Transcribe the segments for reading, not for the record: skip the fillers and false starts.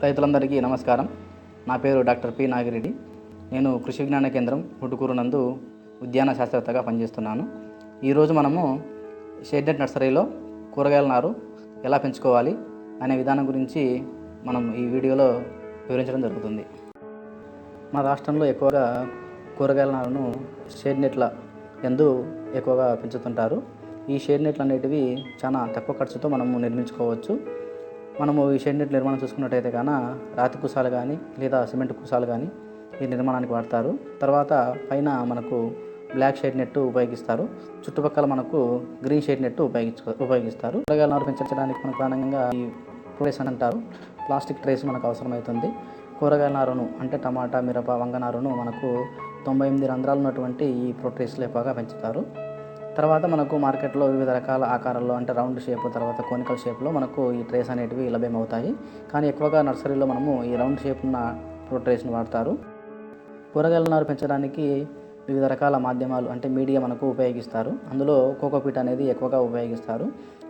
రైతులందరికీ నమస్కారం. నా పేరు డాక్టర్ పి నాగిరెడ్డి. నేను కృషి విజ్ఞాన కేంద్రం పుట్టుకూరు నందు ఉద్యాన శాస్త్రవేత్తగా పనిచేస్తున్నాను. ఈరోజు మనము షేడ్ నర్సరీలో కూరగాయల నారు ఎలా పెంచుకోవాలి అనే విధానం గురించి మనం ఈ వీడియోలో వివరించడం జరుగుతుంది. మన రాష్ట్రంలో ఎక్కువగా కూరగాయల నారును షేడ్ నెట్ల యందు ఎక్కువగా పెంచుతుంటారు. ఈ షేడ్ నెట్లు అనేటివి చాలా తక్కువ ఖర్చుతో మనము నిర్మించుకోవచ్చు. మనము ఈ షెడ్ నెట్ నిర్మాణం చూసుకున్నట్టయితే కానీ రాతి కుసాలు కానీ లేదా సిమెంట్ కుసాలు కానీ ఈ నిర్మాణానికి వాడతారు. తర్వాత పైన మనకు బ్లాక్ షేడ్ నెట్ ఉపయోగిస్తారు. చుట్టుపక్కల మనకు గ్రీన్ షేడ్ నెట్ ఉపయోగిస్తారు. కూరగాయల నారు పెంచడానికి మనకు ప్రధానంగా ఈ ట్రేస్ అని అంటారు. ప్లాస్టిక్ ట్రేస్ మనకు అవసరమవుతుంది. కూరగాయల నారును అంటే టమాటా, మిరప, వంగ నారును మనకు 98 రంధ్రాలు ఉన్నటువంటి ఈ ట్రేస్లో ఎక్కువగా పెంచుతారు. తర్వాత మనకు మార్కెట్లో వివిధ రకాల ఆకారాల్లో అంటే రౌండ్ షేప్, తర్వాత కోనికల్ షేప్లో మనకు ఈ ట్రేస్ అనేటివి లభ్యమవుతాయి. కానీ ఎక్కువగా నర్సరీలో మనము ఈ రౌండ్ షేప్ ఉన్న ట్రేస్ని వాడతారు. కూరగాయల నారు పెంచడానికి వివిధ రకాల మాధ్యమాలు అంటే మీడియా మనకు ఉపయోగిస్తారు. అందులో కోకోపీట్ అనేది ఎక్కువగా ఉపయోగిస్తారు.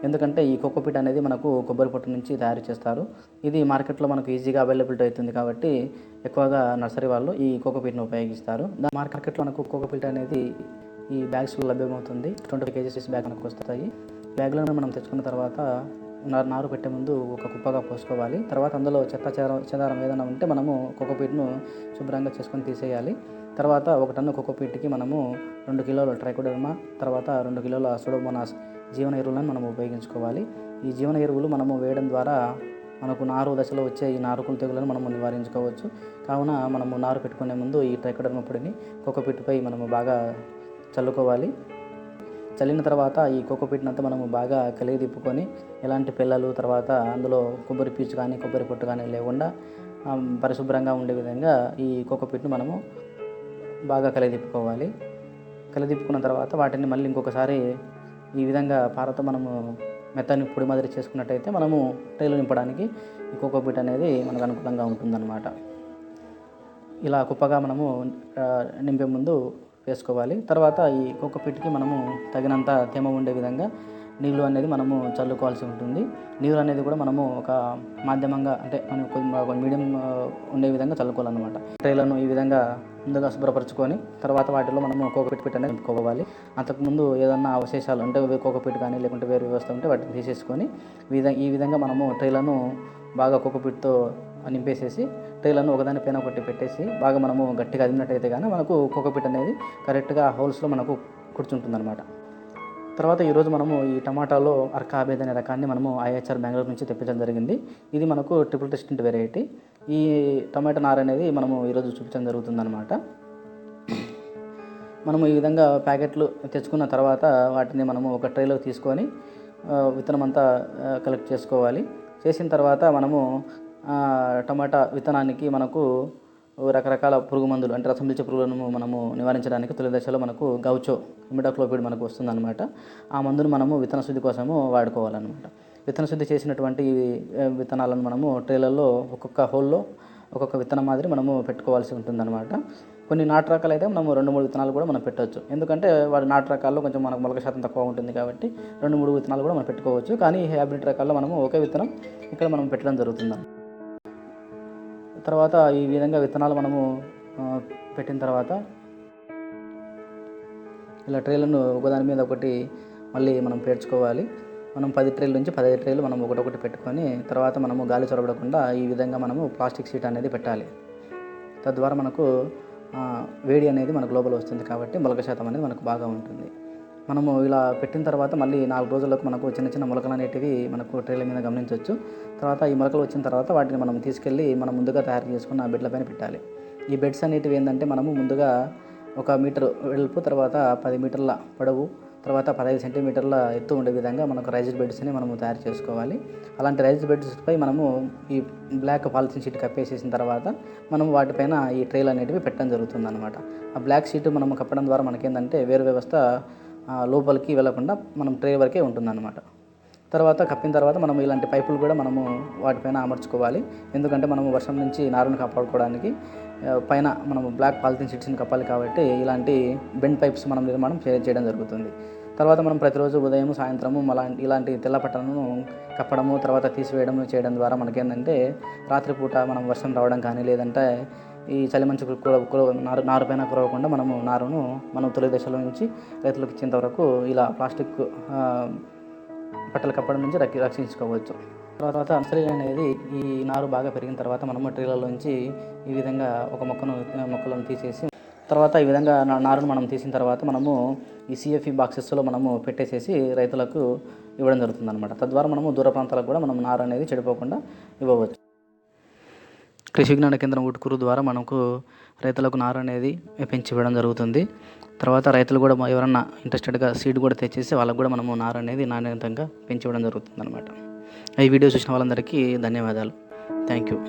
ఎందుకంటే ఈ కోకోపీట్ అనేది మనకు కొబ్బరి పొట్టు నుంచి తయారు చేస్తారు. ఇది మార్కెట్లో మనకు ఈజీగా అవైలబిలిటీ అవుతుంది కాబట్టి ఎక్కువగా నర్సరీ వాళ్ళు ఈ కోకోపీట్ని ఉపయోగిస్తారు. మార్కెట్లో మనకు కోకోపీట్ అనేది ఈ బ్యాగ్స్లో లభ్యమవుతుంది. 20 kgs బ్యాగ్ మనకు వస్తాయి. బ్యాగ్లను మనం తెచ్చుకున్న తర్వాత నారు పెట్టే ముందు ఒక కుప్పగా పోసుకోవాలి. తర్వాత అందులో చెదారం ఏదైనా ఉంటే మనము కోకోపీట్ను శుభ్రంగా చేసుకొని తీసేయాలి. తర్వాత 1 టన్ను కోకోపీట్కి మనము 2 కిలోల ట్రైకోడర్మా, తర్వాత 2 కిలోల సూడోమోనాస్ జీవన ఎరువులను మనం ఉపయోగించుకోవాలి. ఈ జీవన ఎరువులు మనము వేయడం ద్వారా మనకు నారు దశలో వచ్చే ఈ నారుకుల తెగులను మనము నివారించుకోవచ్చు. కావున మనము నారు పెట్టుకునే ముందు ఈ ట్రైకోడర్మా పొడిని కోకోపీట్పై మనము బాగా చల్లుకోవాలి. చల్లిన తర్వాత ఈ కోకోపీట్ని అంతా మనము బాగా కలిగి తిప్పుకొని ఎలాంటి పిల్లలు తర్వాత అందులో కొబ్బరి పీచు కానీ కొబ్బరి పొట్టు కానీ లేకుండా పరిశుభ్రంగా ఉండే విధంగా ఈ కోకోపీట్ని మనము బాగా కలిగి తిప్పుకోవాలి. కలిగి తిప్పుకున్న తర్వాత వాటిని మళ్ళీ ఇంకొకసారి ఈ విధంగా పారతో మనము మెత్తని పొడి మాదిరి చేసుకున్నట్టయితే మనము ట్రేలో నింపడానికి ఈ కోకోపీట్ అనేది మనకు అనుకూలంగా ఉంటుందన్నమాట. ఇలా కుప్పగా మనము నింపే ముందు వేసుకోవాలి. తర్వాత ఈ కోకోపీట్కి మనము తగినంత తేమ ఉండే విధంగా నీళ్ళు అనేది మనము చల్లుకోవాల్సి ఉంటుంది. నీరు అనేది కూడా మనము ఒక మాధ్యమంగా అంటే మనం మీడియం ఉండే విధంగా చల్లుకోవాలన్నమాట. ట్రేలను ఈ విధంగా ముందుగా శుభ్రపరచుకొని తర్వాత వాటిలో మనము కోకోపీట్ అనేది నింపుకోవాలి. అంతకుముందు ఏదన్నా అవశేషాలు అంటే కోకోపీట్ కానీ లేకుంటే వేరే వ్యవస్థ ఉంటే వాటిని తీసేసుకొని ఈ విధంగా మనము ట్రేలను బాగా కోకోపీట్తో నింపేసేసి ట్రేలను ఒకదానిపైన ఒకటి పెట్టేసి బాగా మనము గట్టిగా అదిమినట్టయితే కానీ మనకు కోకోపీట్ అనేది కరెక్ట్గా హోల్స్లో మనకు కూర్చుంటుందన్నమాట. తర్వాత ఈరోజు మనము ఈ టమాటాలో అర్కా అబేద్ అనే రకాన్ని మనము IHR బెంగళూరు నుంచి తెప్పించడం జరిగింది. ఇది మనకు ట్రిపుల్ టెస్టింట్ వెరైటీ. ఈ టమాటా నార అనేది మనము ఈరోజు చూపించడం జరుగుతుందన్నమాట. మనము ఈ విధంగా ప్యాకెట్లు తెచ్చుకున్న తర్వాత వాటిని మనము ఒక ట్రేలో తీసుకొని విత్తనం అంతా కలెక్ట్ చేసుకోవాలి. చేసిన తర్వాత మనము టమాటా విత్తనానికి మనకు రకరకాల పురుగు మందులు అంటే రసం పీల్చే పురుగులను మనము నివారించడానికి తొలి దశలో మనకు గౌచో ఇమిడాక్లోపిడ్ మనకు వస్తుందన్నమాట. ఆ మందును మనము విత్తన శుద్ధి కోసము వాడుకోవాలన్నమాట. విత్తన శుద్ధి చేసినటువంటి విత్తనాలను మనము ట్రేలలో ఒక్కొక్క హోల్లో ఒక్కొక్క విత్తనం మాదిరి మనము పెట్టుకోవాల్సి ఉంటుందన్నమాట. కొన్ని నాటు రకాలు అయితే మనము 2-3 విత్తనాలు కూడా మనం పెట్టవచ్చు. ఎందుకంటే వాడి నాటు రకాల్లో కొంచెం మనకు మొలక శాతం తక్కువ ఉంటుంది కాబట్టి 2-3 విత్తనాలు కూడా మనం పెట్టుకోవచ్చు. కానీ హైబ్రిడ్ రకాల్లో మనము ఒకే విత్తనం ఇక్కడ మనం పెట్టడం జరుగుతుంది. తర్వాత ఈ విధంగా విత్తనాలు మనము పెట్టిన తర్వాత ఇలా ట్రేలను ఒకదాని మీద ఒకటి మళ్ళీ మనం పేర్చుకోవాలి. మనం 10 ట్రేల నుంచి 15 ట్రేలు మనం ఒకటొకటి పెట్టుకొని తర్వాత మనము గాలి చొరబడకుండా ఈ విధంగా మనము ప్లాస్టిక్ షీట్ అనేది పెట్టాలి. తద్వారా మనకు వేడి అనేది మనకు లోపల వస్తుంది కాబట్టి మొలక శాతం అనేది మనకు బాగా ఉంటుంది. మనము ఇలా పెట్టిన తర్వాత మళ్ళీ 4 రోజులకు మనకు చిన్న చిన్న మొలకలు అనేటివి మనకు ట్రేల మీద గమనించవచ్చు. తర్వాత ఈ మొలకలు వచ్చిన తర్వాత వాటిని మనం తీసుకెళ్ళి మనం ముందుగా తయారు చేసుకున్న బెడ్ల పైన పెట్టాలి. ఈ బెడ్స్ అనేటివి ఏంటంటే మనము ముందుగా 1 మీటర్ వెడల్పు, తర్వాత 10 మీటర్ల పొడవు, తర్వాత 15 సెంటీమీటర్ల ఎత్తు ఉండే విధంగా మనకు రైజ్డ్ బెడ్స్ని మనము తయారు చేసుకోవాలి. అలాంటి రైజ్డ్ బెడ్స్పై మనము ఈ బ్లాక్ పాలిథిన్ షీట్ కప్పేసేసిన తర్వాత మనము వాటిపైన ఈ ట్రేలు అనేటివి పెట్టడం జరుగుతుందన్నమాట. ఆ బ్లాక్ షీట్ మనము కప్పడం ద్వారా మనకేంటంటే వేరు వ్యవస్థ లోపలికి వెళ్లకుండా మనం ట్రే వరకే ఉంటుందన్నమాట. తర్వాత కప్పిన తర్వాత మనం ఇలాంటి పైపులు కూడా మనము వాటిపైన అమర్చుకోవాలి. ఎందుకంటే మనము వర్షం నుంచి నారును కాపాడుకోవడానికి పైన మనము బ్లాక్ పాలిథిన్ షీట్స్ని కప్పాలి కాబట్టి ఇలాంటి బెండ్ పైప్స్ మనం నిర్మాణం చేయడం జరుగుతుంది. తర్వాత మనం ప్రతిరోజు ఉదయం సాయంత్రము ఇలాంటి తెల్ల పట్టలను కప్పడము, తర్వాత తీసివేయడము చేయడం ద్వారా మనకేంటంటే రాత్రిపూట మనం వర్షం రావడం కానీ, లేదంటే ఈ చలిమంచు నారు పైన కురవకుండా మనము నారును మనం తొలి దశలో నుంచి రైతులకు ఇచ్చేంత వరకు ఇలా ప్లాస్టిక్ బట్టలు కప్పడం నుంచి రక్షించుకోవచ్చు. తర్వాత నర్సరీ అనేది ఈ నారు బాగా పెరిగిన తర్వాత మనము ట్రీలలోంచి ఈ విధంగా ఒక మొక్కలను తీసేసి, తర్వాత ఈ విధంగా నారును మనం తీసిన తర్వాత మనము ఈ CFE బాక్సెస్లో మనము పెట్టేసేసి రైతులకు ఇవ్వడం జరుగుతుంది అనమాట. తద్వారా మనము దూర ప్రాంతాలకు కూడా మనం నారు అనేది చెడిపోకుండా ఇవ్వవచ్చు. కృషి విజ్ఞాన కేంద్రం ఊటుకూరు ద్వారా మనకు రైతులకు నారు అనేది పెంచి ఇవ్వడం జరుగుతుంది. తర్వాత రైతులు కూడా ఎవరన్నా ఇంట్రెస్టెడ్గా సీడ్ కూడా తెచ్చేసి వాళ్ళకు కూడా మనము నారు అనేది నాణ్యతంగా పెంచి ఇవ్వడం జరుగుతుంది అనమాట. ఈ వీడియో చూసిన వాళ్ళందరికీ ధన్యవాదాలు. Thank you.